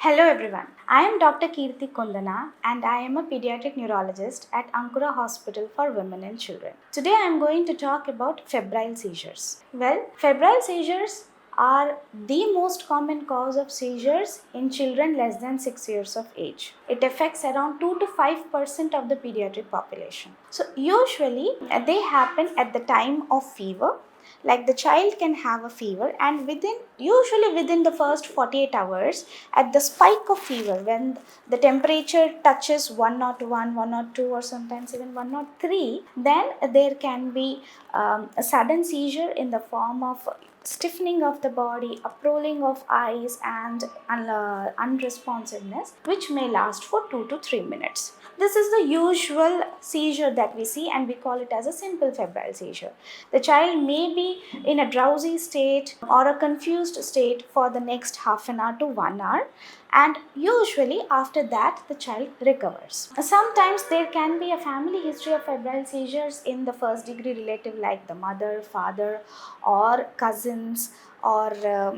Hello everyone, I am Dr.P.Keerthi Kundana and I am a pediatric neurologist at Ankura Hospital for Women and Children. Today I am going to talk about febrile seizures. Well, febrile seizures are the most common cause of seizures in children less than 6 years of age. It affects around 2 to 5% of the pediatric population. So usually they happen at the time of fever. Like the child can have a fever and usually within the first 48 hours at the spike of fever, when the temperature touches 101, 102 or sometimes even 103, then there can be a sudden seizure in the form of stiffening of the body, uprolling of eyes and unresponsiveness, which may last for 2 to 3 minutes. This is the usual seizure that we see and we call it as a simple febrile seizure. The child may be in a drowsy state or a confused state for the next half an hour to 1 hour, and usually after that the child recovers. Sometimes there can be a family history of febrile seizures in the first degree relative like the mother, father or cousins, or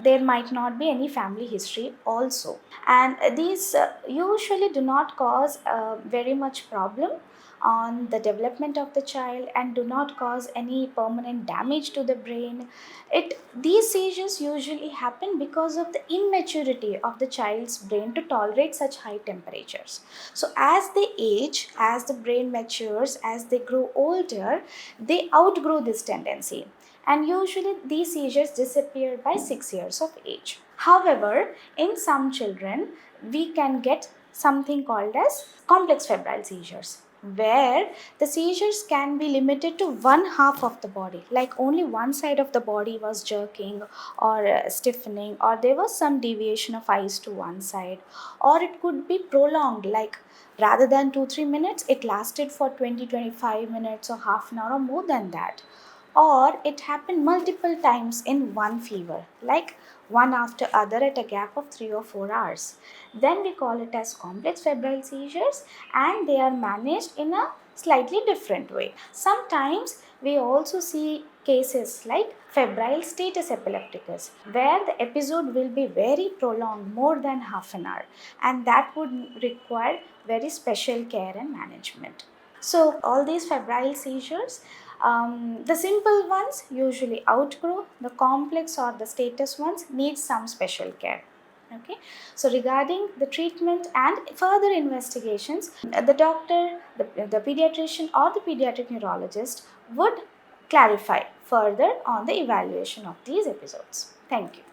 there might not be any family history also, and these usually do not cause very much problem on the development of the child and do not cause any permanent damage to the brain. These seizures usually happen because of the immaturity of the child's brain to tolerate such high temperatures. So as they age, as the brain matures, as they grow older, they outgrow this tendency. And usually these seizures disappear by 6 years of age. However, in some children, we can get something called as complex febrile seizures, where the seizures can be limited to one half of the body, like only one side of the body was jerking or stiffening, or there was some deviation of eyes to one side, or it could be prolonged, like rather than 2-3 minutes, it lasted for 20-25 minutes or half an hour or more than that. Or it happened multiple times in one fever, like one after other at a gap of 3 or 4 hours. Then we call it as complex febrile seizures, and they are managed in a slightly different way. Sometimes we also see cases like febrile status epilepticus, where the episode will be very prolonged, more than half an hour, and that would require very special care and management. So all these febrile seizures, the simple ones usually outgrow, the complex or the status ones need some special care. Okay, so regarding the treatment and further investigations, the doctor, the pediatrician or the pediatric neurologist would clarify further on the evaluation of these episodes. Thank you.